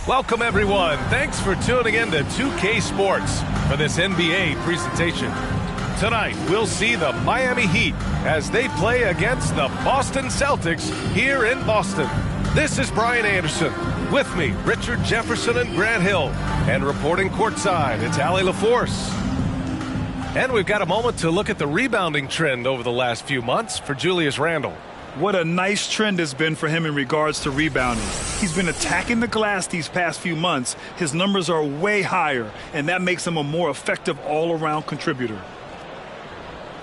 Welcome, everyone. Thanks for tuning in to 2K Sports for this NBA presentation. Tonight, we'll see the Miami Heat as they play against the Boston Celtics here in Boston. This is Brian Anderson. With me, Richard Jefferson and Grant Hill. And reporting courtside, it's Allie LaForce. And we've got a moment to look at the rebounding trend over the last few months for Julius Randle. What a nice trend has been for him in regards to rebounding. He's been attacking the glass these past few months. His numbers are way higher, and that makes him a more effective all-around contributor.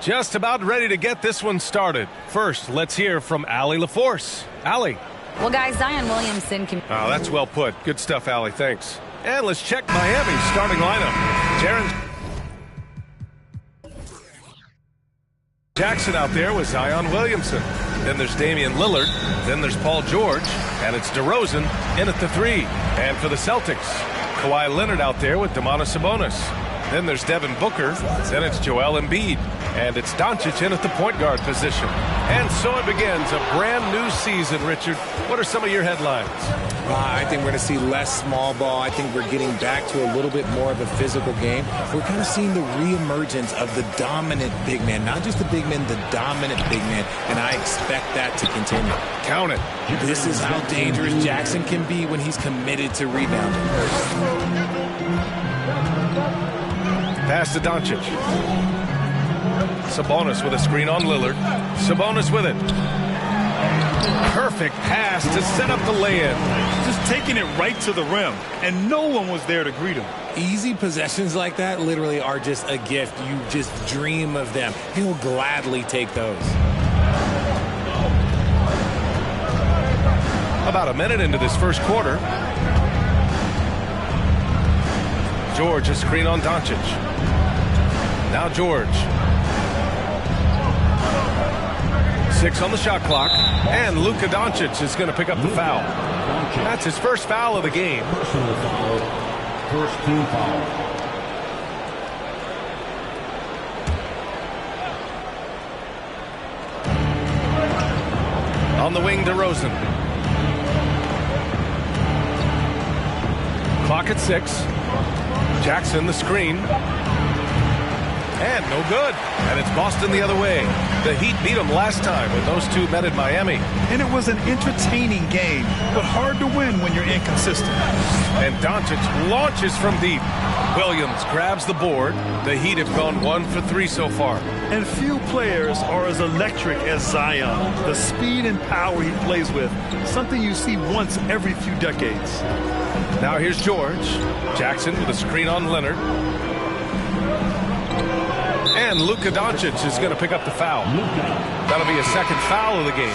Just about ready to get this one started. First, let's hear from Allie LaForce. Allie. Well, guys, Zion Williamson can... Oh, that's well put. Good stuff, Allie. Thanks. And let's check Miami's starting lineup. Jaren Jackson out there with Zion Williamson. Then there's Damian Lillard. Then there's Paul George. And it's DeRozan in at the 3. And for the Celtics, Kawhi Leonard out there with Domantas Sabonis. Then there's Devin Booker. Then it's Joel Embiid. And it's Doncic in at the point guard position. And so it begins a brand new season, Richard. What are some of your headlines? I think we're going to see less small ball. I think we're getting back to a little bit more of a physical game. We're kind of seeing the reemergence of the dominant big man. Not just the big man, the dominant big man. And I expect that to continue. Count it. This is how dangerous Jackson can be when he's committed to rebounding. Pass to Doncic. Sabonis with a screen on Lillard. Sabonis with it. Perfect pass to set up the lay-in. Just taking it right to the rim, and no one was there to greet him. Easy possessions like that literally are just a gift. You just dream of them. He'll gladly take those. About a minute into this first quarter. George, a screen on Doncic. Now George. 6 on the shot clock, and Luka Doncic is going to pick up the foul. That's his first foul of the game. First team foul. On the wing, DeRozan. Clock at 6. Jackson, the screen. And no good. And it's Boston the other way. The Heat beat them last time when those two met in Miami. And it was an entertaining game, but hard to win when you're inconsistent. And Doncic launches from deep. Williams grabs the board. The Heat have gone 1 for 3 so far. And few players are as electric as Zion. The speed and power he plays with, something you see once every few decades. Now here's George. Jackson with a screen on Leonard. And Luka Doncic is going to pick up the foul. That'll be a second foul of the game.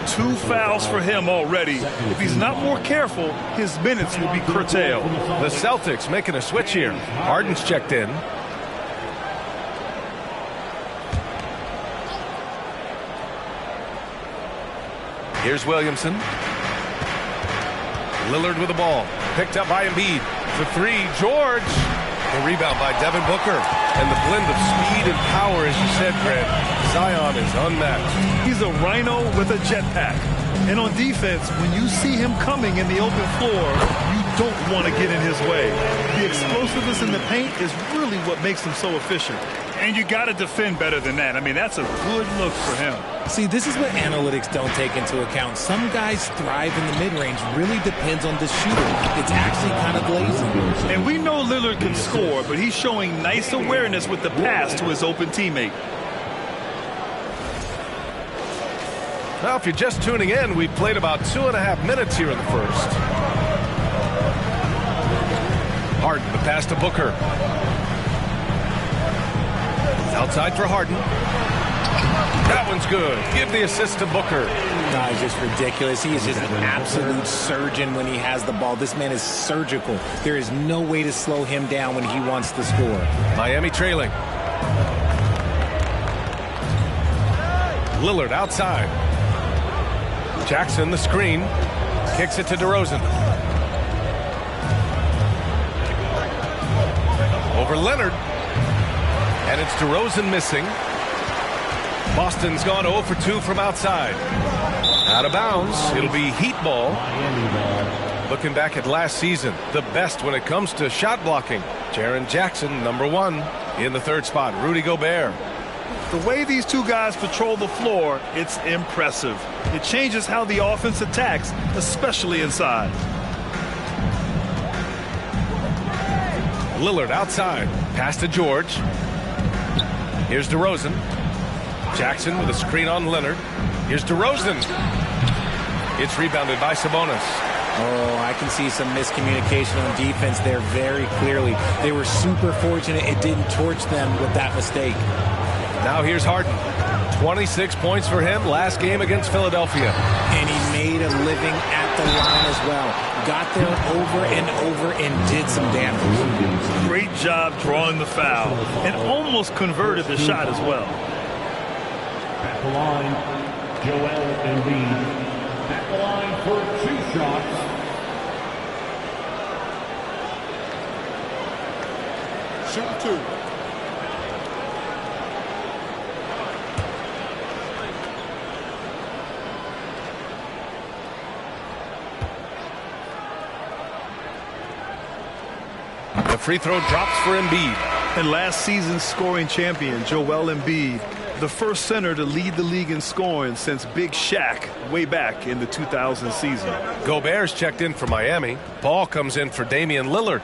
2 fouls for him already. If he's not more careful, his minutes will be curtailed. The Celtics making a switch here. Harden's checked in. Here's Williamson. Lillard with the ball. Picked up by Embiid. For 3, George. The rebound by Devin Booker. And the blend of speed and power, as you said, Grant, Zion is unmatched. He's a rhino with a jetpack. And on defense, when you see him coming in the open floor, you don't want to get in his way. The explosiveness in the paint is really what makes him so efficient. And you got to defend better than that. I mean, that's a good look for him. See, this is what analytics don't take into account. Some guys thrive in the mid-range. Really depends on the shooter. It's actually kind of lazy. And we know Lillard can score, but he's showing nice awareness with the pass to his open teammate. Now, if you're just tuning in, we've played about 2.5 minutes here in the first. Harden, the pass to Booker. Outside for Harden. That one's good. Give the assist to Booker. No, it's just ridiculous. He is just an absolute surgeon when he has the ball. This man is surgical. There is no way to slow him down when he wants to score. Miami trailing. Lillard outside. Jackson, the screen. Kicks it to DeRozan. Over Leonard. And it's DeRozan missing. Boston's gone 0 for 2 from outside. Out of bounds. It'll be Heat ball. Looking back at last season, the best when it comes to shot blocking. Jaren Jackson, #1 in the 3rd spot. Rudy Gobert. The way these two guys patrol the floor, it's impressive. It changes how the offense attacks, especially inside. Lillard outside. Pass to George. Here's DeRozan. Jackson with a screen on Leonard. Here's DeRozan. It's rebounded by Sabonis. Oh, I can see some miscommunication on defense there very clearly. They were super fortunate it didn't torch them with that mistake. Now here's Harden. 26 points for him last game against Philadelphia. And he made a living at the line as well. Got there over and over and did some damage. Great job drawing the foul and almost converted the shot as well. At the line, Joel Embiid. At the line for 2 shots. Shoot 2. The free throw drops for Embiid. And last season's scoring champion, Joel Embiid, the first center to lead the league in scoring since Big Shaq way back in the 2000 season. Gobert's checked in for Miami. Paul comes in for Damian Lillard.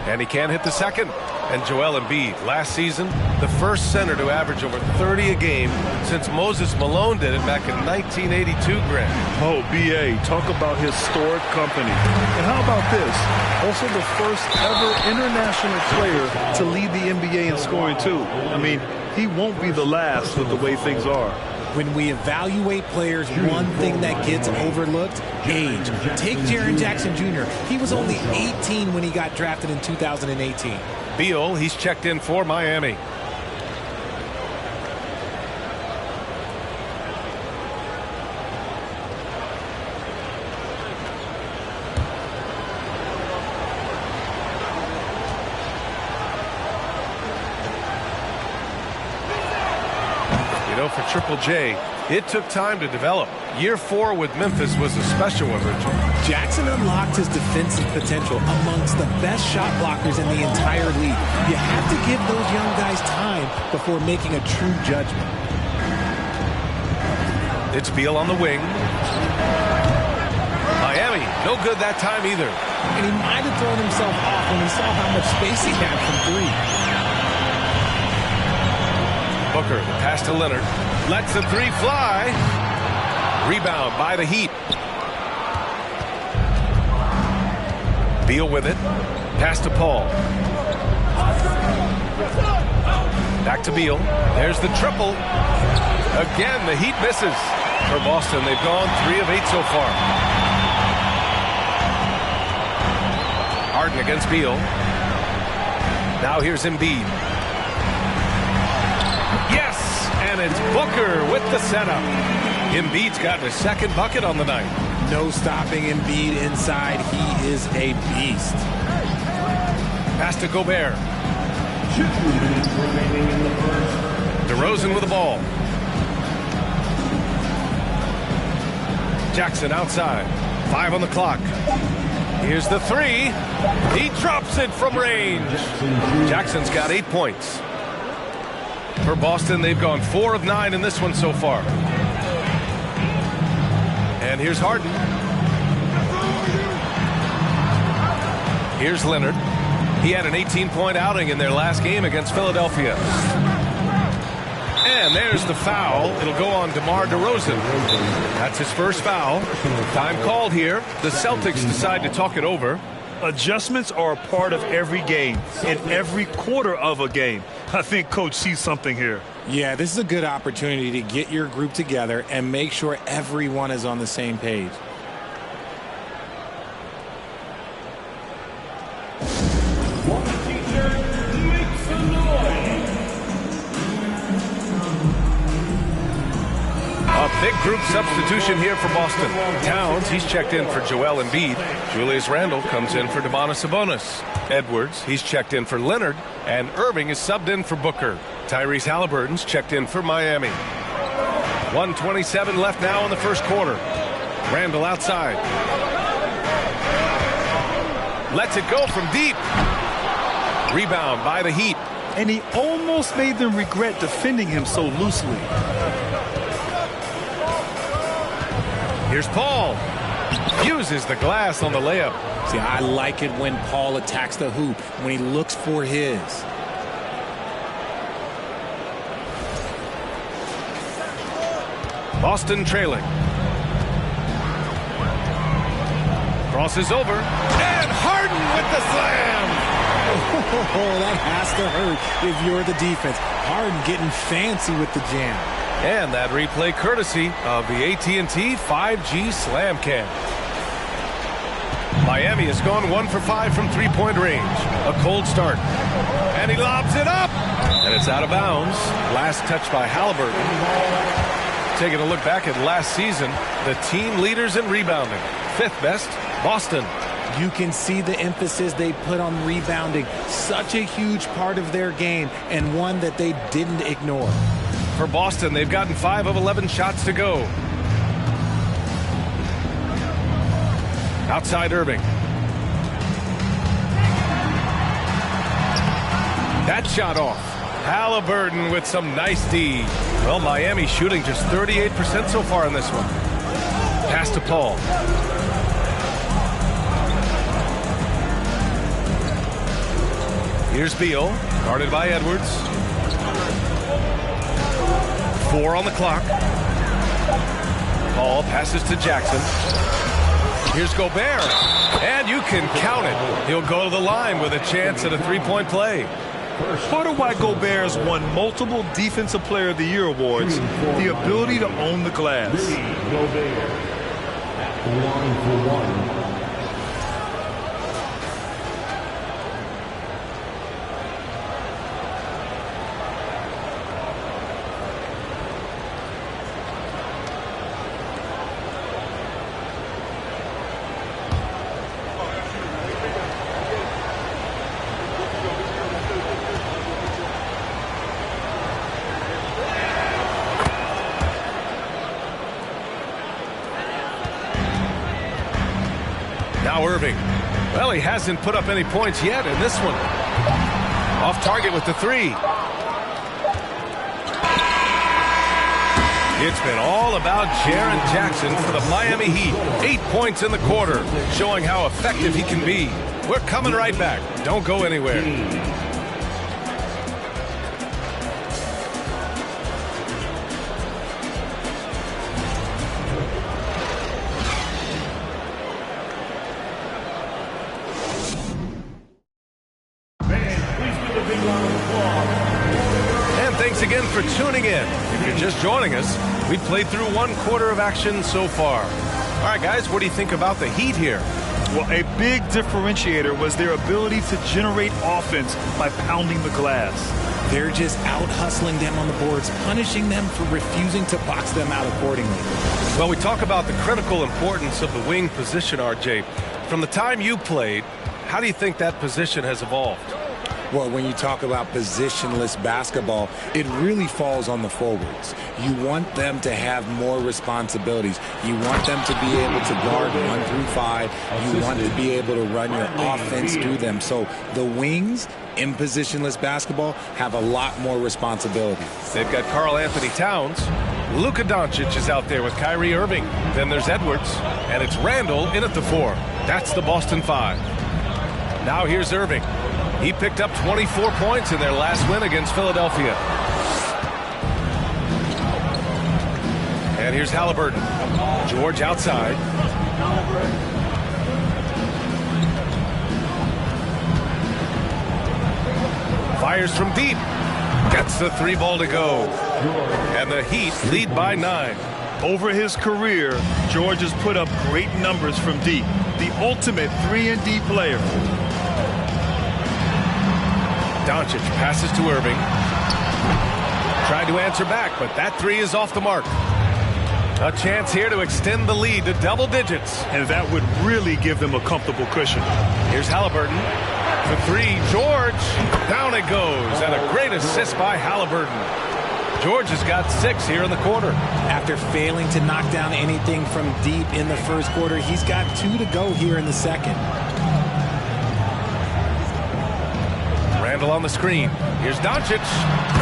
And he can't hit the second. And Joel Embiid, last season, the first center to average over 30 a game since Moses Malone did it back in 1982, Grant. Oh, B.A., talk about historic company. And how about this? Also the first ever international player to lead the NBA in scoring, too. I mean, he won't be the last with the way things are. When we evaluate players, one thing that gets overlooked, age. Take Jaren Jackson Jr. He was only 18 when he got drafted in 2018. Beal, he's checked in for Miami. You know, for Triple J, it took time to develop. Year 4 with Memphis was a special one, Richard. Jackson unlocked his defensive potential amongst the best shot blockers in the entire league. You have to give those young guys time before making a true judgment. It's Beal on the wing. Miami, no good that time either. And he might have thrown himself off when he saw how much space he had from 3. Booker, the pass to Leonard. Lets the 3 fly. Rebound by the Heat. Beal with it. Pass to Paul. Back to Beal. There's the triple. Again, the Heat misses. For Boston, they've gone 3 of 8 so far. Harden against Beal. Now here's Embiid. Yes! And it's Booker with the setup. Embiid's gotten his 2nd bucket on the night. No stopping Embiid inside. He is a beast. Pass to Gobert. 2 minutes remaining in the first. DeRozan with the ball. Jackson outside. 5 on the clock. Here's the 3. He drops it from range. Jackson's got 8 points. For Boston, they've gone 4 of 9 in this one so far. And here's Harden. Here's Leonard. He had an 18-point outing in their last game against Philadelphia. And there's the foul. It'll go on DeMar DeRozan. That's his first foul. Time called here. The Celtics decide to talk it over. Adjustments are a part of every game and every quarter of a game. I think Coach sees something here. Yeah, this is a good opportunity to get your group together and make sure everyone is on the same page. A big group substitution here for Boston. Towns, he's checked in for Joel Embiid. Julius Randle comes in for Domantas Sabonis. Edwards, he's checked in for Leonard. And Irving is subbed in for Booker. Tyrese Halliburton's checked in for Miami. 1:27 left now in the first quarter. Randall outside. Lets it go from deep. Rebound by the Heat. And he almost made them regret defending him so loosely. Here's Paul. Uses the glass on the layup. See, I like it when Paul attacks the hoop, when he looks for his. Boston trailing. Crosses over. And Harden with the slam. Oh, that has to hurt if you're the defense. Harden getting fancy with the jam. And that replay courtesy of the AT&T 5G Slam Cam. Miami has gone 1 for 5 from three-point range. A cold start. And he lobs it up. And it's out of bounds. Last touch by Halliburton. Taking a look back at last season, the team leaders in rebounding. 5th best, Boston. You can see the emphasis they put on rebounding. Such a huge part of their game, and one that they didn't ignore. For Boston, they've gotten 5 of 11 shots to go. Outside Irving. That shot off. Halliburton with some nice D. Well, Miami shooting just 38% so far in this one. Pass to Paul. Here's Beal, guarded by Edwards. 4 on the clock. Paul passes to Jackson. Here's Gobert, and you can count it. He'll go to the line with a chance at a three-point play. Part of why Gobert has won multiple Defensive Player of the Year awards, the ability to own the glass. Gobert at the line for one. Now Irving. Well, he hasn't put up any points yet in this one. Off target with the 3. It's been all about Jaren Jackson for the Miami Heat. 8 points in the quarter, showing how effective he can be. We're coming right back. Don't go anywhere. Thanks again for tuning in. If you're just joining us, we played through 1 quarter of action so far. All right, guys, what do you think about the Heat here? Well, a big differentiator was their ability to generate offense by pounding the glass. They're just out hustling them on the boards, punishing them for refusing to box them out accordingly. Well, we talk about the critical importance of the wing position, RJ. From the time you played, how do you think that position has evolved? Well, when you talk about positionless basketball, it really falls on the forwards. You want them to have more responsibilities. You want them to be able to guard 1 through 5. You want to be able to run your offense through them. So the wings in positionless basketball have a lot more responsibility. They've got Karl Anthony Towns. Luka Doncic is out there with Kyrie Irving. Then there's Edwards. And it's Randall in at the 4. That's the Boston 5. Now here's Irving. He picked up 24 points in their last win against Philadelphia. And here's Halliburton. George outside. Fires from deep. Gets the 3 ball to go. And the Heat lead by 9. Over his career, George has put up great numbers from deep. The ultimate 3-and-D player. Doncic passes to Irving. Tried to answer back, but that 3 is off the mark. A chance here to extend the lead to double digits. And that would really give them a comfortable cushion. Here's Halliburton. For 3, George. Down it goes. And a great assist by Halliburton. George has got 6 here in the quarter. After failing to knock down anything from deep in the first quarter, he's got 2 to go here in the second. Randall on the screen. Here's Doncic.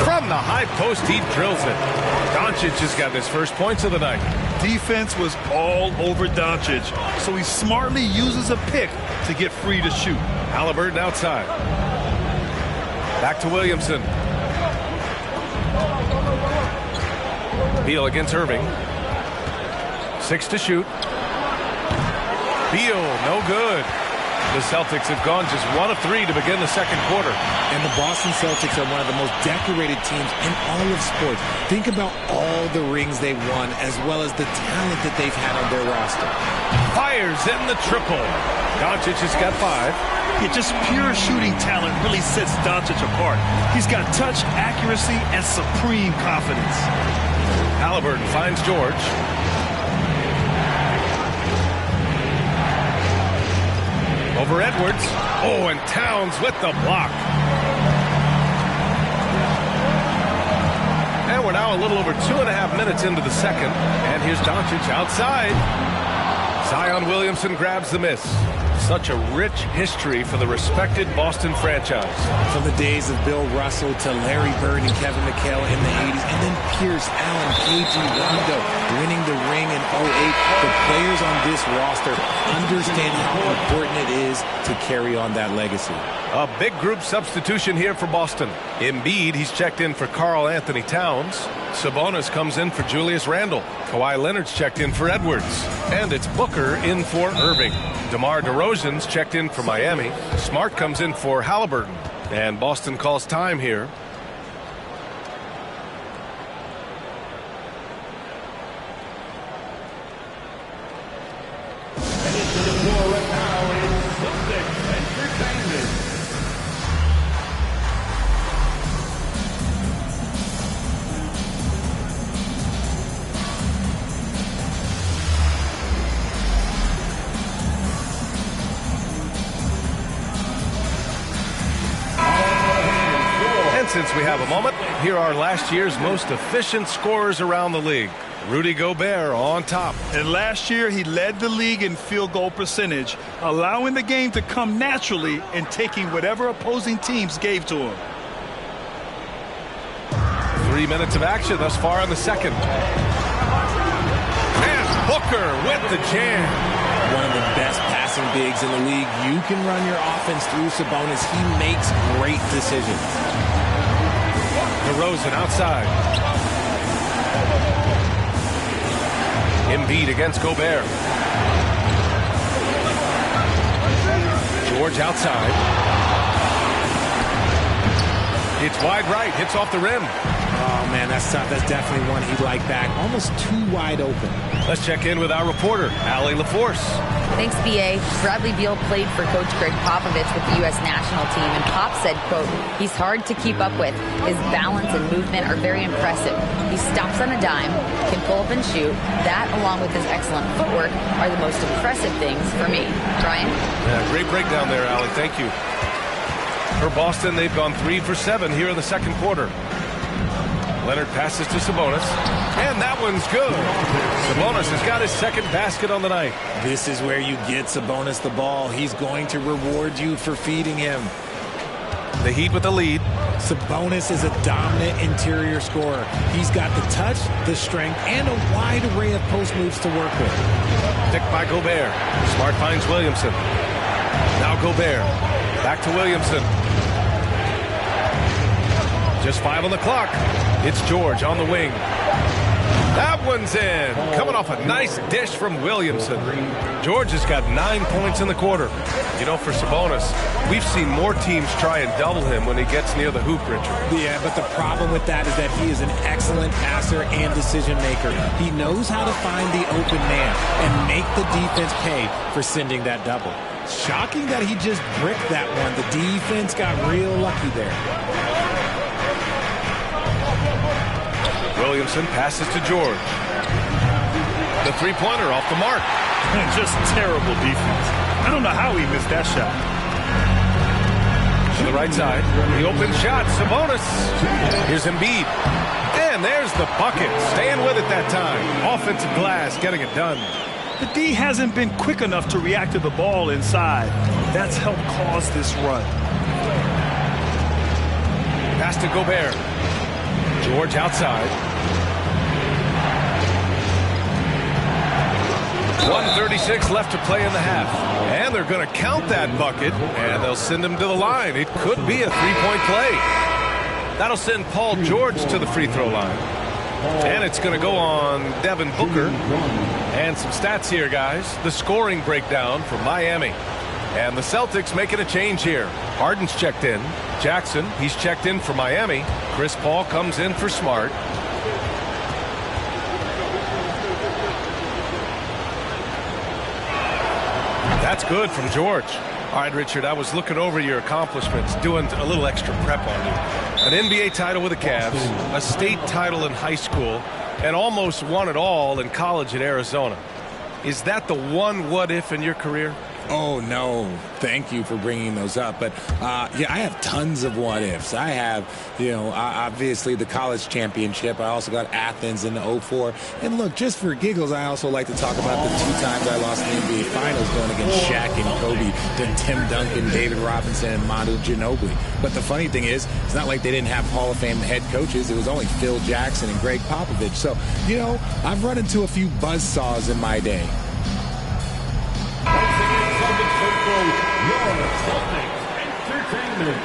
From the high post, he drills it. Doncic has got his first points of the night. Defense was all over Doncic, so he smartly uses a pick to get free to shoot. Halliburton outside. Back to Williamson. Beal against Irving. 6 to shoot. Beal, no good. The Celtics have gone just 1 of 3 to begin the second quarter. And the Boston Celtics are one of the most decorated teams in all of sports. Think about all the rings they've won, as well as the talent that they've had on their roster. Fires in the triple. Doncic has got 5. Yeah, just pure shooting talent really sets Doncic apart. He's got touch, accuracy, and supreme confidence. Halliburton finds George. Over Edwards. Oh, and Towns with the block. And we're now a little over 2.5 minutes into the second. And here's Doncic outside. Zion Williamson grabs the miss. Such a rich history for the respected Boston franchise. From the days of Bill Russell to Larry Bird and Kevin McHale in the 80s, and then Pierce, Allen, KG, Rondo winning the ring in 08. The players on this roster understand how important it is to carry on that legacy. A big group substitution here for Boston. Embiid, he's checked in for Karl Anthony Towns. Sabonis comes in for Julius Randle. Kawhi Leonard's checked in for Edwards. And it's Booker in for Irving. DeMar DeRozan's checked in for Miami. Smart comes in for Halliburton. And Boston calls time here. And into the floor right now is Celtics Entertainment. Since we have a moment, here are last year's most efficient scorers around the league. Rudy Gobert on top. And last year, he led the league in field goal percentage, allowing the game to come naturally and taking whatever opposing teams gave to him. 3 minutes of action thus far in the second. And Booker with the jam. One of the best passing bigs in the league. You can run your offense through Sabonis. He makes great decisions. DeRozan outside. Embiid against Gobert. George outside. It's wide right, hits off the rim. Oh, man, that's tough. That's definitely one he'd like back. Almost too wide open. Let's check in with our reporter, Allie LaForce. Thanks, B.A. Bradley Beal played for Coach Greg Popovich with the U.S. national team, and Pop said, quote, "He's hard to keep up with. His balance and movement are very impressive. He stops on a dime, can pull up and shoot. That, along with his excellent footwork, are the most impressive things for me." Brian? Yeah, great breakdown there, Allie. Thank you. For Boston, they've gone 3 for 7 here in the second quarter. Leonard passes to Sabonis, and that one's good. Sabonis has got his second basket on the night. This is where you get Sabonis the ball. He's going to reward you for feeding him. The Heat with the lead. Sabonis is a dominant interior scorer. He's got the touch, the strength, and a wide array of post moves to work with. Picked by Gobert. Smart finds Williamson. Now Gobert. Back to Williamson. Just 5 on the clock. It's George on the wing. That one's in. Coming off a nice dish from Williamson. George has got 9 points in the quarter. You know, for Sabonis, we've seen more teams try and double him when he gets near the hoop, Richard. Yeah, but the problem with that is that he is an excellent passer and decision maker. He knows how to find the open man and make the defense pay for sending that double. Shocking that he just bricked that one. The defense got real lucky there. Williamson passes to George. The three-pointer off the mark. Just terrible defense. I don't know how he missed that shot. To the right side. The open shot. Sabonis. Here's Embiid. And there's the bucket. Staying with it that time. Offensive glass getting it done. The D hasn't been quick enough to react to the ball inside. That's helped cause this run. Pass to Gobert. George outside. 1:36 left to play in the half. And they're going to count that bucket, and they'll send him to the line. It could be a three-point play. That'll send Paul George to the free throw line. And it's going to go on Devin Booker. And some stats here, guys. The scoring breakdown from Miami. And the Celtics making a change here. Harden's checked in. Jackson, he's checked in for Miami. Chris Paul comes in for Smart. That's good from George. All right, Richard, I was looking over your accomplishments, doing a little extra prep on you. An NBA title with the Cavs, a state title in high school, and almost won it all in college at Arizona. Is that the one what-if in your career? Oh, no. Thank you for bringing those up. But, yeah, I have tons of what-ifs. I have, obviously the college championship. I also got Athens in the 04. And, look, just for giggles, I also like to talk about the 2 times I lost in the NBA Finals going against Shaq and Kobe, then Tim Duncan, David Robinson, and Manu Ginobili. But the funny thing is, it's not like they didn't have Hall of Fame head coaches. It was only Phil Jackson and Greg Popovich. So, I've run into a few buzzsaws in my day. Your Celtics Entertainment.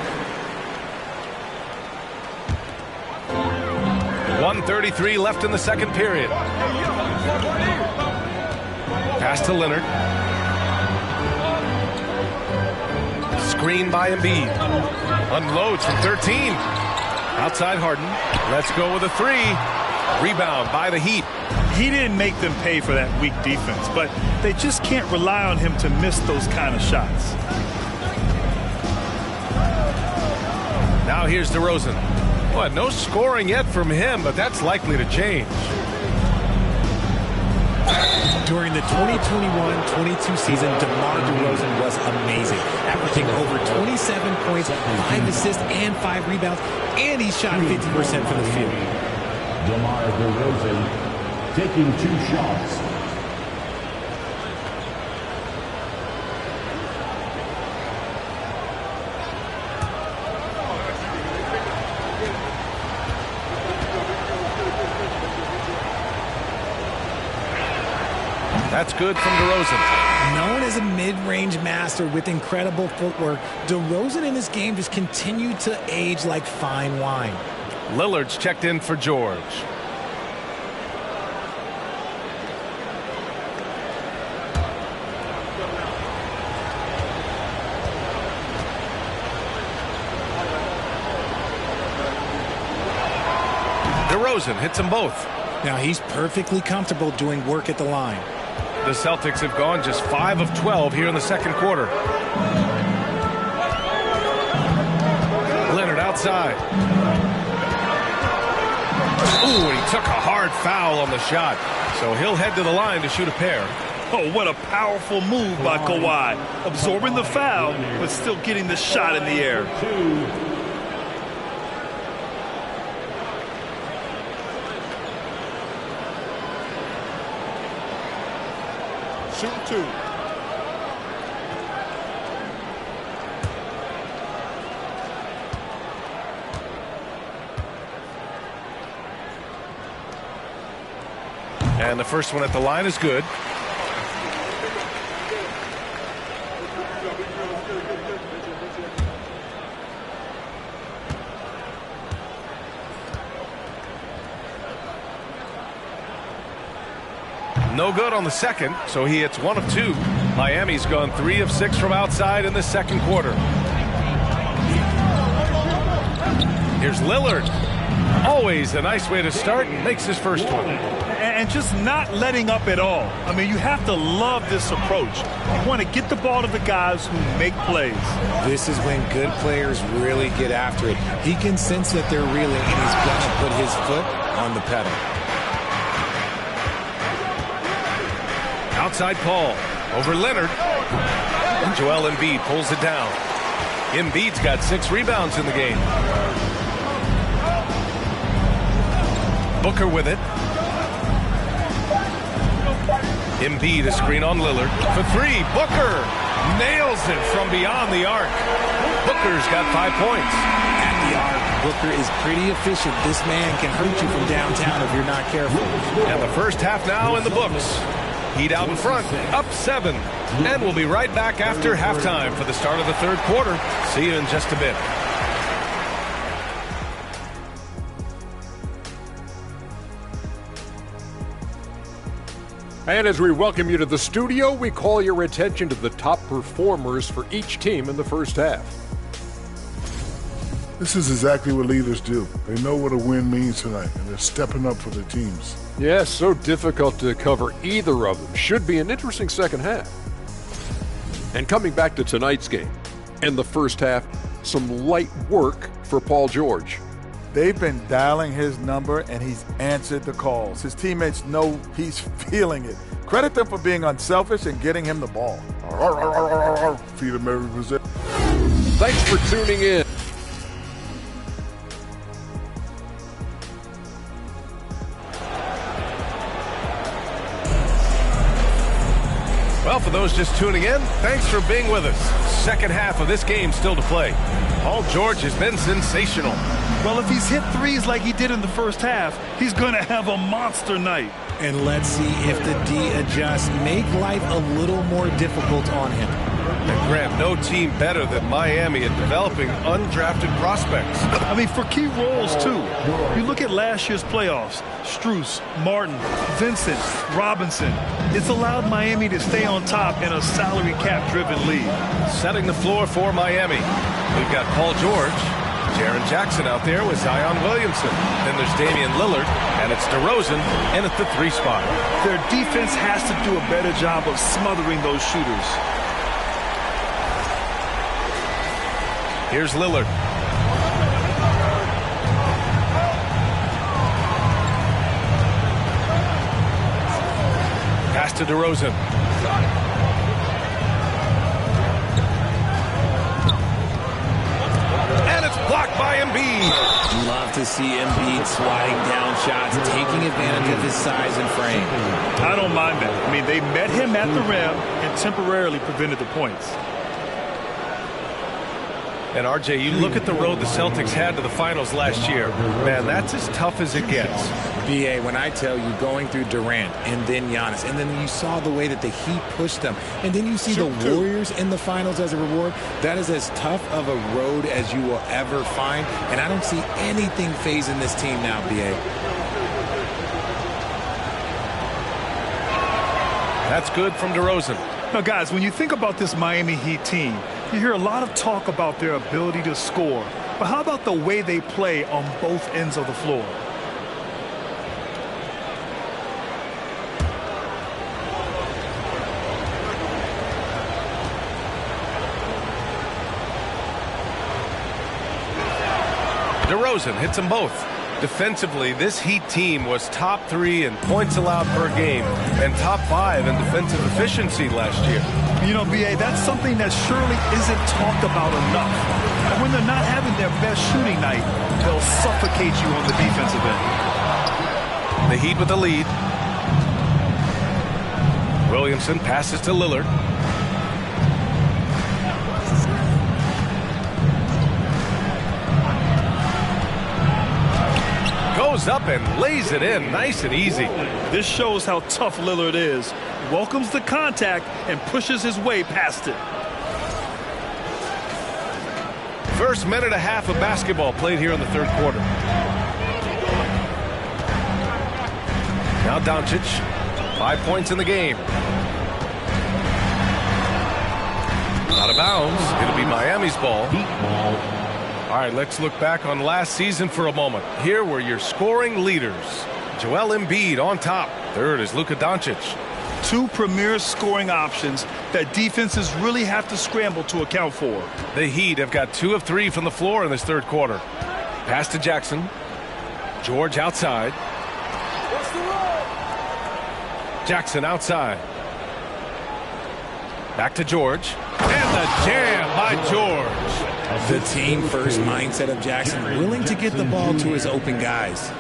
1:33 left in the second period. Pass to Leonard. Screen by Embiid. Unloads from 13. Outside Harden. Let's go with a 3. Rebound by the Heat. He didn't make them pay for that weak defense, but they just can't rely on him to miss those kind of shots. Now here's DeRozan. Well, no scoring yet from him, but that's likely to change. During the 2021-22 season, DeMar DeRozan was amazing, averaging over 27 points, 5 assists, and 5 rebounds, and he shot 50% from the field. DeMar DeRozan taking 2 shots. That's good from DeRozan. Known as a mid-range master with incredible footwork, DeRozan in this game just continued to age like fine wine. Lillard's checked in for George. DeRozan hits them both. Now he's perfectly comfortable doing work at the line. The Celtics have gone just 5 of 12 here in the second quarter. Leonard outside. Ooh, he took a hard foul on the shot. So he'll head to the line to shoot a pair. Oh, what a powerful move by Kawhi. Absorbing the foul, but still getting the shot in the air. Shooting 2. And the first one at the line is good. No good on the second, so he hits 1 of 2. Miami's gone 3 of 6 from outside in the second quarter. Here's Lillard. Always a nice way to start. Makes his first one. And just not letting up at all. I mean, you have to love this approach. You want to get the ball to the guys who make plays. This is when good players really get after it. He can sense that they're reeling, and he's going to put his foot on the pedal. Outside Paul. Over Leonard. Joel Embiid pulls it down. Embiid's got 6 rebounds in the game. Booker with it. Embiid a screen on Lillard for three. Booker nails it from beyond the arc. Booker's got 5 points. At the arc, Booker is pretty efficient. This man can hurt you from downtown if you're not careful. And the first half now in the books. Heat out in front, up 7. And we'll be right back after halftime for the start of the third quarter. See you in just a bit. And as we welcome you to the studio, we call your attention to the top performers for each team in the first half. This is exactly what leaders do. They know what a win means tonight, and they're stepping up for their teams. Yes, so difficult to cover either of them. Should be an interesting second half. And coming back to tonight's game, in the first half, some light work for Paul George. They've been dialing his number, and he's answered the calls. His teammates know he's feeling it. Credit them for being unselfish and getting him the ball. Feed him every possession. Thanks for tuning in. Well, for those just tuning in, thanks for being with us. Second half of this game still to play. Paul George has been sensational. Well, if he's hit threes like he did in the first half, he's going to have a monster night. And let's see if the D adjusts, make life a little more difficult on him. And Grant, no team better than Miami at developing undrafted prospects. I mean, for key roles, too. You look at last year's playoffs, Strus, Martin, Vincent, Robinson. It's allowed Miami to stay on top in a salary cap-driven league. Setting the floor for Miami. We've got Paul George, Jaren Jackson out there with Zion Williamson. Then there's Damian Lillard, and it's DeRozan in at the 3 spot. Their defense has to do a better job of smothering those shooters. Here's Lillard. Pass to DeRozan. And it's blocked by Embiid. Love to see Embiid sliding down shots, taking advantage of his size and frame. I don't mind that. I mean, they met him at the rim and temporarily prevented the points. And RJ, you look at the road the Celtics had to the finals last year. Man, that's as tough as it gets. BA, when I tell you going through Durant and then Giannis, and then you saw the way that the Heat pushed them, and then you see the Warriors in the finals as a reward, that is as tough of a road as you will ever find. And I don't see anything phasing this team now, BA. That's good from DeRozan. Now, guys, when you think about this Miami Heat team, you hear a lot of talk about their ability to score. But how about the way they play on both ends of the floor? DeRozan hits them both. Defensively, this Heat team was top 3 in points allowed per game and top 5 in defensive efficiency last year. You know, BA, that's something that surely isn't talked about enough. And when they're not having their best shooting night, they'll suffocate you on the defensive end. The Heat with the lead. Williamson passes to Lillard. Goes up and lays it in nice and easy. This shows how tough Lillard is. Welcomes the contact and pushes his way past it. First minute and a half of basketball played here in the third quarter. Now Doncic, 5 points in the game. Out of bounds. It'll be Miami's ball. All right, let's look back on last season for a moment. Here were your scoring leaders. Joel Embiid on top. Third is Luka Doncic. 2 premier scoring options that defenses really have to scramble to account for. The Heat have got 2 of 3 from the floor in this third quarter. Pass to Jackson. George outside. Jackson outside. Back to George. And the jam by George. The team-first mindset of Jackson, willing to get the ball to his open guys.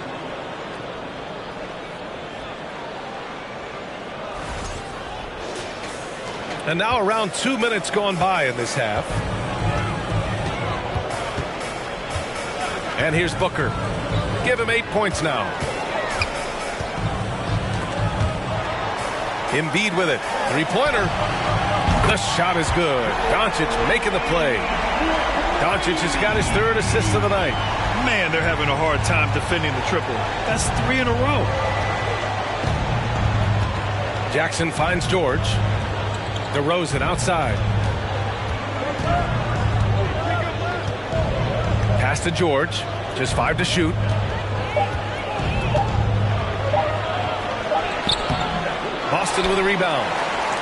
And now around 2 minutes gone by in this half. And here's Booker. Give him 8 points now. Embiid with it. Three-pointer. The shot is good. Doncic making the play. Doncic has got his 3rd assist of the night. Man, they're having a hard time defending the triple. That's 3 in a row. Jackson finds George. DeRozan outside. Pass to George. Just 5 to shoot. Boston with a rebound.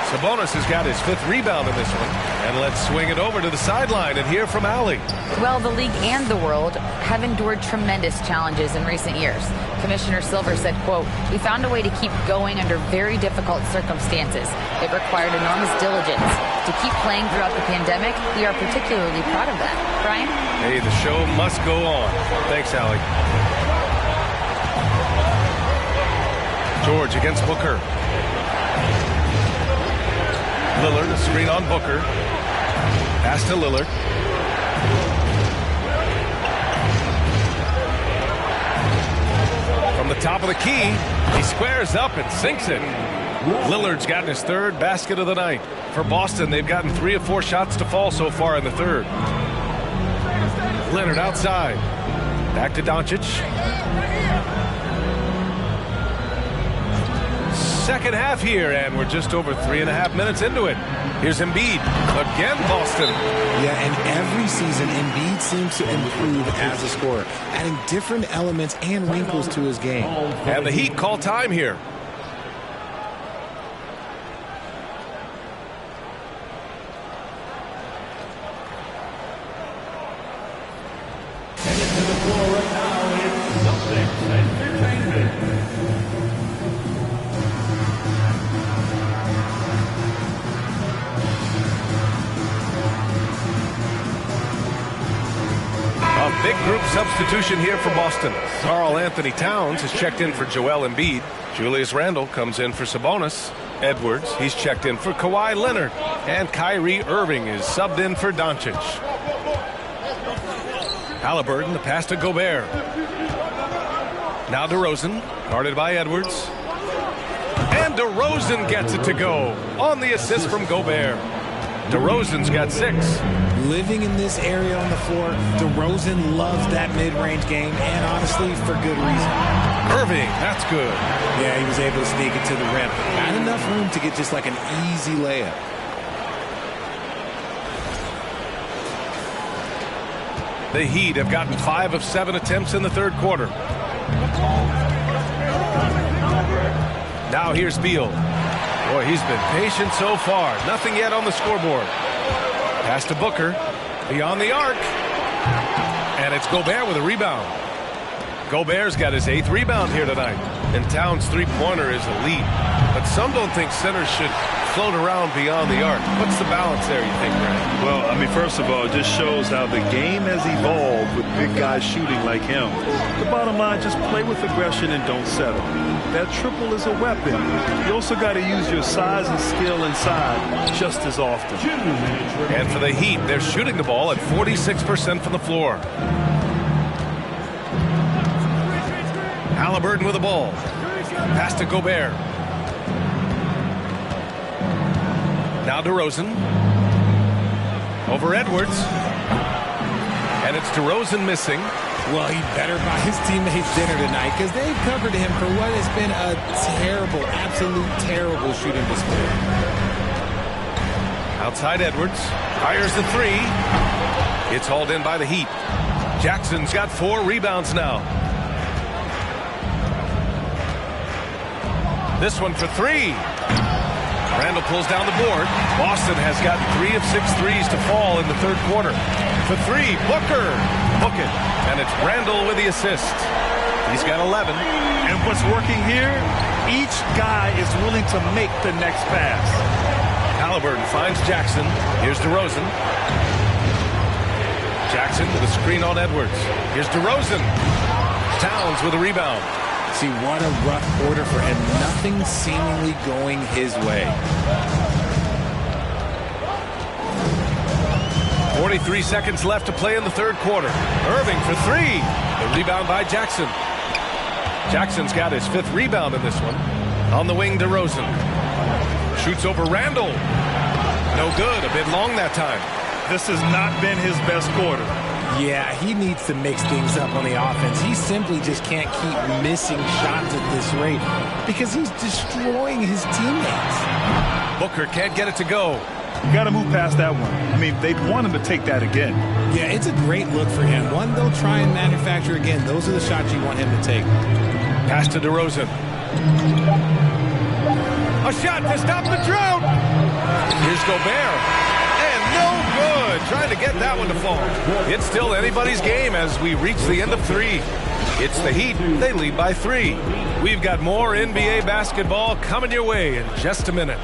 Sabonis has got his 5th rebound in this one. And let's swing it over to the sideline and hear from Allie. Well, the league and the world have endured tremendous challenges in recent years. Commissioner Silver said, quote, "We found a way to keep going under very difficult circumstances. It required enormous diligence. To keep playing throughout the pandemic, we are particularly proud of that." Brian? Hey, the show must go on. Thanks, Allie. George against Booker. Lillard, a screen on Booker. Pass to Lillard. From the top of the key, he squares up and sinks it. Lillard's gotten his 3rd basket of the night. For Boston, they've gotten 3 of 4 shots to fall so far in the 3rd. Leonard outside. Back to Doncic. Second half here, and we're just over 3.5 minutes into it. Here's Embiid. Again, Boston. Yeah, and every season, Embiid seems to improve as a scorer, adding different elements and wrinkles to his game. And the Heat call time here. Headed to the floor right now is Celtics Entertainment. A big group substitution here for Boston. Karl Anthony Towns has checked in for Joel Embiid. Julius Randle comes in for Sabonis. Edwards, he's checked in for Kawhi Leonard. And Kyrie Irving is subbed in for Doncic. Halliburton, the pass to Gobert. Now DeRozan, guarded by Edwards. And DeRozan gets it to go on the assist from Gobert. DeRozan's got 6. Living in this area on the floor, DeRozan loves that mid-range game, and honestly, for good reason. Irving, that's good. Yeah, he was able to sneak it to the rim. Not enough room to get just like an easy layup. The Heat have gotten 5 of 7 attempts in the 3rd quarter. Now here's Beal. Boy, he's been patient so far. Nothing yet on the scoreboard. Pass to Booker. Beyond the arc. And it's Gobert with a rebound. Gobert's got his 8th rebound here tonight. And Towns' three-pointer is elite. But some don't think centers should float around beyond the arc. What's the balance there, you think, Brad? Well, I mean, first of all, it just shows how the game has evolved with big guys shooting like him. The bottom line, just play with aggression and don't settle. That triple is a weapon. You also got to use your size and skill inside just as often. And for the Heat, they're shooting the ball at 46% from the floor. Halliburton with the ball. Pass to Gobert. Now DeRozan. Over Edwards. And it's DeRozan missing. Well, he better buy his teammates dinner tonight because they've covered him for what has been a terrible, absolute terrible shooting display. Outside Edwards. Fires the 3. It's hauled in by the Heat. Jackson's got 4 rebounds now. This one for 3. Randle pulls down the board. Boston has gotten 3 of 6 threes to fall in the 3rd quarter. For 3, Booker. Book it. And it's Randle with the assist. He's got 11. And what's working here, each guy is willing to make the next pass. Halliburton finds Jackson. Here's DeRozan. Jackson with a screen on Edwards. Here's DeRozan. Towns with a rebound. See, what a rough quarter for him. Nothing seemingly going his way. 43 seconds left to play in the third quarter. Irving for three. The rebound by Jackson. Jackson's got his 5th rebound in this one. On the wing, DeRozan. Shoots over Randall. No good. A bit long that time. This has not been his best quarter. Yeah, he needs to mix things up on the offense. He simply just can't keep missing shots at this rate because he's destroying his teammates. Booker can't get it to go. You got to move past that one. I mean, they'd want him to take that again. Yeah, it's a great look for him. One they'll try and manufacture again. Those are the shots you want him to take. Pass to DeRozan. A shot to stop the drought. Here's Gobert. And no good. Trying to get that one to fall. It's still anybody's game as we reach the end of 3. It's the Heat. They lead by 3. We've got more NBA basketball coming your way in just a minute.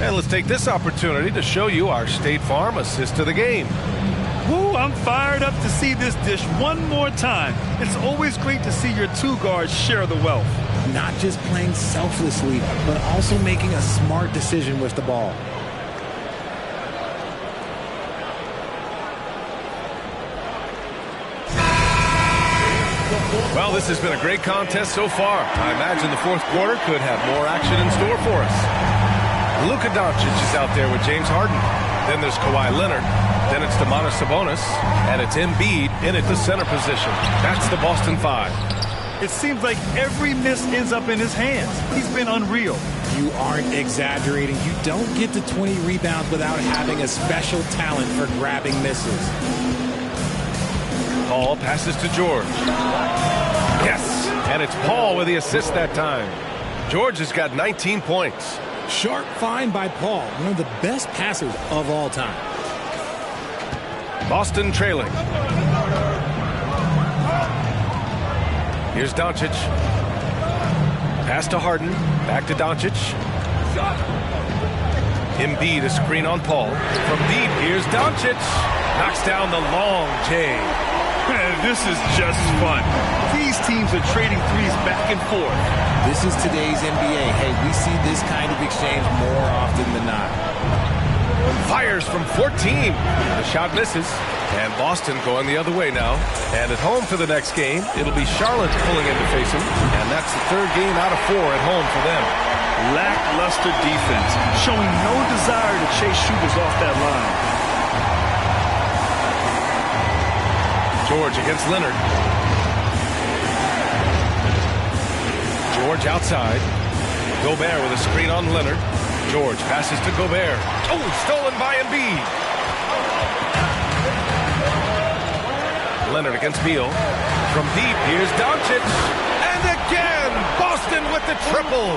And let's take this opportunity to show you our State Farm assist to the game. Woo, I'm fired up to see this dish one more time. It's always great to see your 2 guards share the wealth. Not just playing selflessly, but also making a smart decision with the ball. Well, this has been a great contest so far. I imagine the fourth quarter could have more action in store for us. Luka Doncic is out there with James Harden. Then there's Kawhi Leonard. Then it's Domantas Sabonis. And it's Embiid in at the center position. That's the Boston 5. It seems like every miss ends up in his hands. He's been unreal. You aren't exaggerating. You don't get to 20 rebounds without having a special talent for grabbing misses. Paul passes to George. Yes, and it's Paul with the assist that time. George has got 19 points. Sharp find by Paul, one of the best passers of all time. Boston trailing. Here's Doncic. Pass to Harden. Back to Doncic. Embiid, a screen on Paul. From deep, here's Doncic. Knocks down the long J. Man, this is just fun. These teams are trading threes back and forth. This is today's NBA. Hey, we see this kind of exchange more often than not. Fires from 14. The shot misses. And Boston going the other way now. And at home for the next game, it'll be Charlotte pulling in to face them. And that's the 3rd game out of 4 at home for them. Lackluster defense, showing no desire to chase shooters off that line. George against Leonard. George outside. Gobert with a screen on Leonard. George passes to Gobert. Oh, stolen by Embiid. Leonard against Beal. From deep, here's Doncic. And again, Boston with the triple.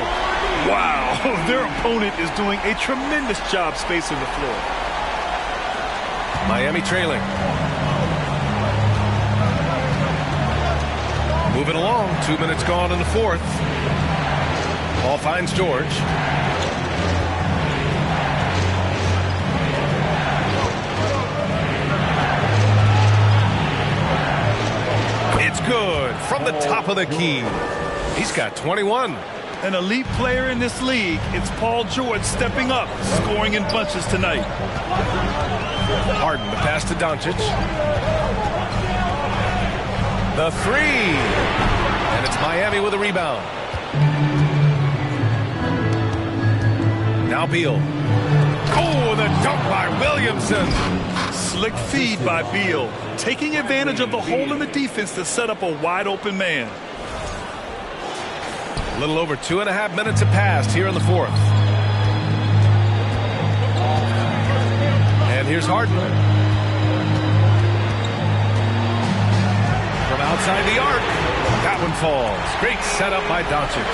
Wow, their opponent is doing a tremendous job spacing the floor. Miami trailing. Moving along, 2 minutes gone in the 4th. Ball finds George. It's good from the top of the key. He's got 21. An elite player in this league, it's Paul George stepping up, scoring in bunches tonight. Harden, the pass to Doncic. The 3. And it's Miami with a rebound. Now Beal. Oh, the dunk by Williamson. Slick feed by Beal, taking advantage of the hole in the defense to set up a wide open man. A little over 2.5 minutes have passed here in the 4th. And here's Harden. From outside the arc. That one falls. Great setup by Doncic.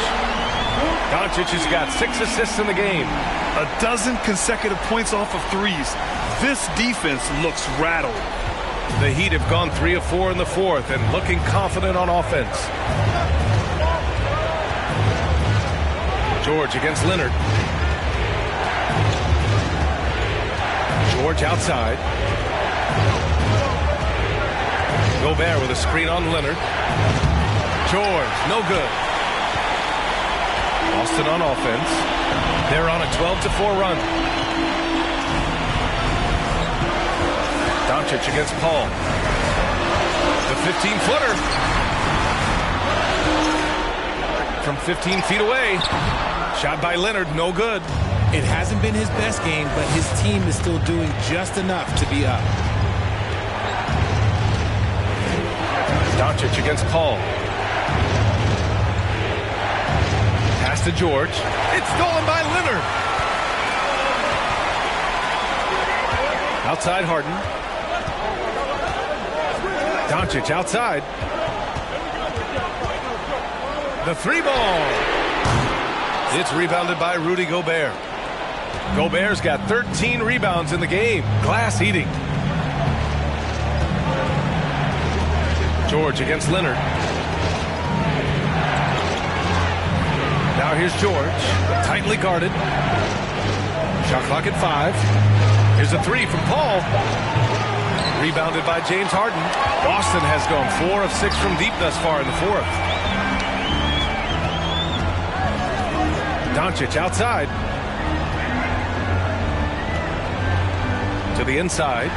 Doncic has got 6 assists in the game. 12 consecutive points off of threes. This defense looks rattled. The Heat have gone 3 of 4 in the 4th and looking confident on offense. George against Leonard. George outside. Gobert with a screen on Leonard. George, no good. Boston on offense. They're on a 12-4 run. Doncic against Paul. The 15-footer. From 15 feet away. Shot by Leonard, no good. It hasn't been his best game, but his team is still doing just enough to be up. Doncic against Paul. Pass to George. It's stolen by Leonard. Outside Harden. Doncic outside. The three ball. It's rebounded by Rudy Gobert. Gobert's got 13 rebounds in the game. Glass eating. George against Leonard. Now here's George. Tightly guarded. Shot clock at 5. Here's a three from Paul. Rebounded by James Harden. Boston has gone 4 of 6 from deep thus far in the fourth. Doncic outside. To the inside.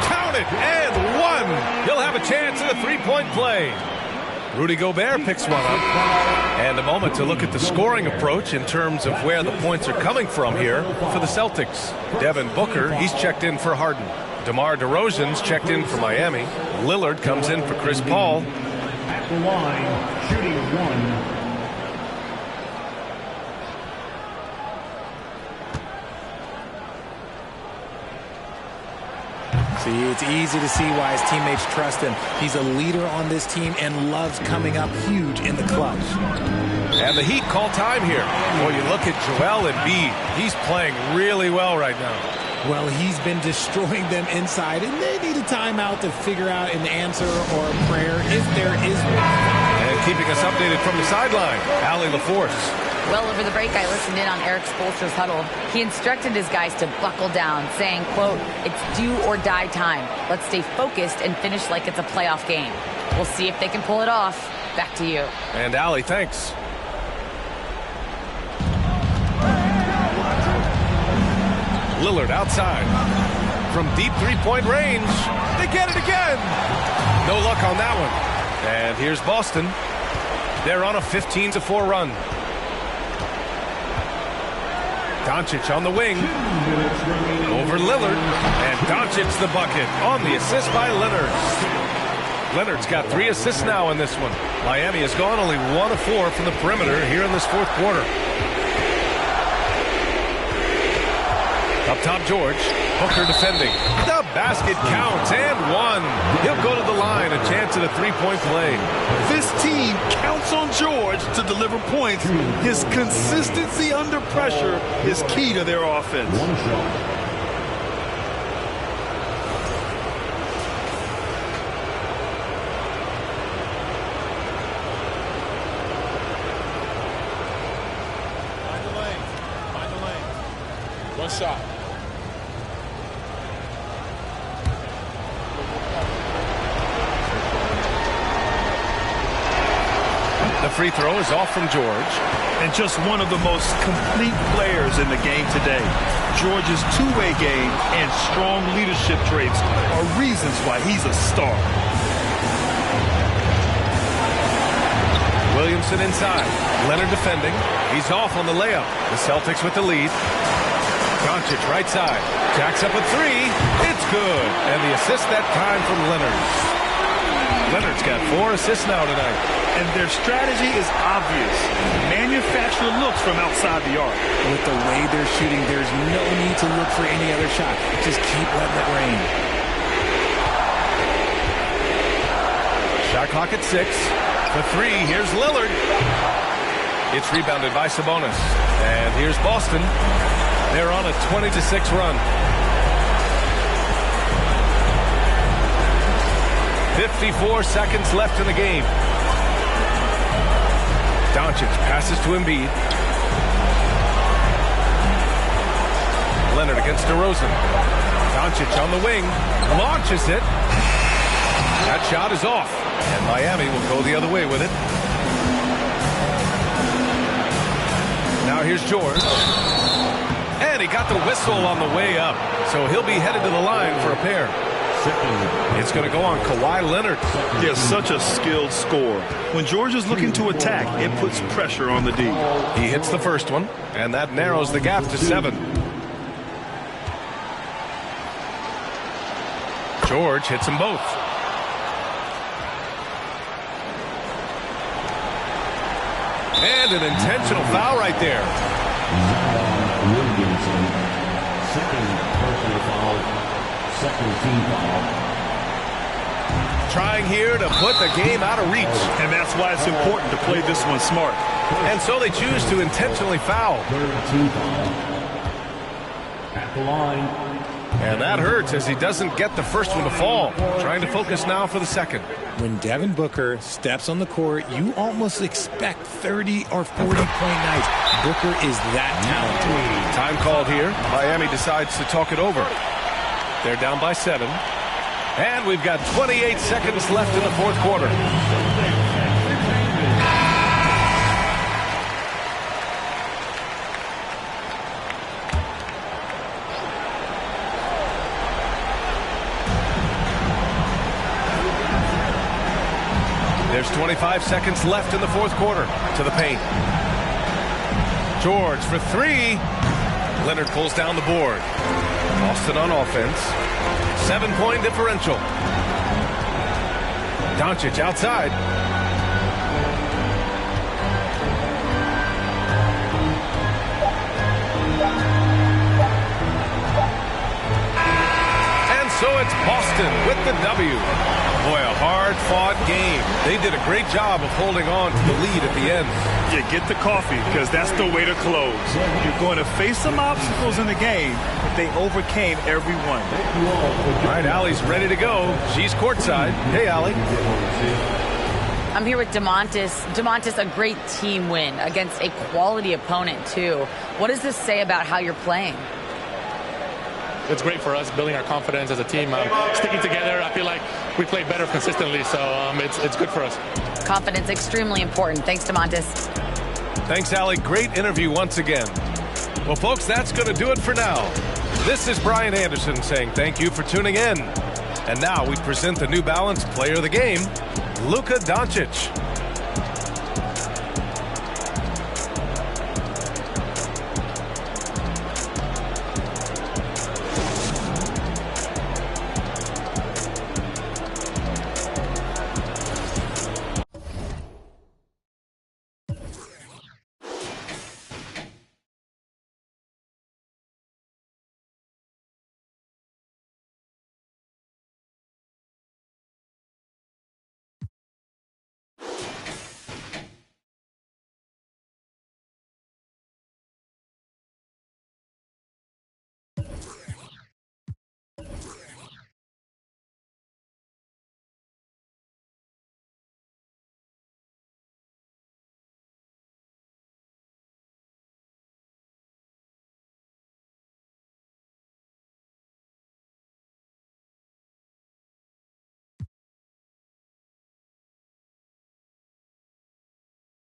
Counted and one. He'll have a chance at a three-point play. Rudy Gobert picks one up. And a moment to look at the scoring approach in terms of where the points are coming from here for the Celtics. Devin Booker, he's checked in for Harden. DeMar DeRozan's checked in for Miami. Lillard comes in for Chris Paul. At the line, shooting 1. See, it's easy to see why his teammates trust him. He's a leader on this team and loves coming up huge in the clutch. And the Heat call time here. Well, you look at Joel Embiid. He's playing really well right now. Well, he's been destroying them inside, and they need a timeout to figure out an answer or a prayer if there is one. And keeping us updated from the sideline, Allie LaForce. Well, over the break, I listened in on Eric Spoelstra's huddle. He instructed his guys to buckle down, saying, quote, "It's do or die time. Let's stay focused and finish like it's a playoff game." We'll see if they can pull it off. Back to you. And Allie, thanks. Lillard outside. From deep three-point range. They get it again. No luck on that one. And here's Boston. They're on a 15-4 run. Doncic on the wing. Over Lillard. And Doncic's the bucket on the assist by Leonard. Leonard's got 3 assists now in this one. Miami has gone only 1 of 4 from the perimeter here in this fourth quarter. Up top, George. Booker defending. The basket counts and 1. He'll go to the line. A chance at a three-point play. This team counts on George to deliver points. His consistency under pressure is key to their offense. One shot. Find the lane. One shot. The free throw is off from George. And just one of the most complete players in the game today. George's two-way game and strong leadership traits are reasons why he's a star. Williamson inside. Leonard defending. He's off on the layup. The Celtics with the lead. Doncic right side. Jacks up a 3. It's good. And the assist that time from Leonard. Leonard's got 4 assists now tonight. And their strategy is obvious. Manufacture looks from outside the arc. With the way they're shooting, there's no need to look for any other shot. Just keep letting it rain. Shot clock at 6. For 3, here's Lillard. It's rebounded by Sabonis. And here's Boston. They're on a 20-6 run. 54 seconds left in the game. Doncic passes to Embiid. Leonard against DeRozan. Doncic on the wing. Launches it. That shot is off, and Miami will go the other way with it. Now here's George. And he got the whistle on the way up, so he'll be headed to the line for a pair. It's going to go on Kawhi Leonard. He has such a skilled scorer. When George is looking to attack, it puts pressure on the D. He hits the first one, and that narrows the gap to 7. George hits them both. And an intentional foul right there. Second personal foul, second team foul. Trying here to put the game out of reach. And that's why it's important to play this one smart. And so they choose to intentionally foul. Third team foul. At the line. And that hurts as he doesn't get the first one to fall. Trying to focus now for the second. When Devin Booker steps on the court, you almost expect 30 or 40-point nights. Booker is that talented. Time called here. Miami decides to talk it over. They're down by 7. And we've got 28 seconds left in the fourth quarter. There's 25 seconds left in the fourth quarter. To the paint. George for 3. Leonard pulls down the board. Boston on offense. 7-point differential. Doncic outside. And so it's Boston with the W. Boy, a hard-fought game. They did a great job of holding on to the lead at the end. Yeah, get the coffee, because that's the way to close. You're going to face some obstacles in the game, but they overcame every one. All right, Allie's ready to go. She's courtside. Hey, Allie. I'm here with DeMontis. DeMontis, a great team win against a quality opponent, too. What does this say about how you're playing? It's great for us, building our confidence as a team, sticking together. I feel like we play better consistently, so it's good for us. Confidence extremely important. Thanks, DeMontis. Thanks, Allie. Great interview once again. Well, folks, that's going to do it for now. This is Brian Anderson saying thank you for tuning in. And now we present the New Balance Player of the Game, Luka Doncic.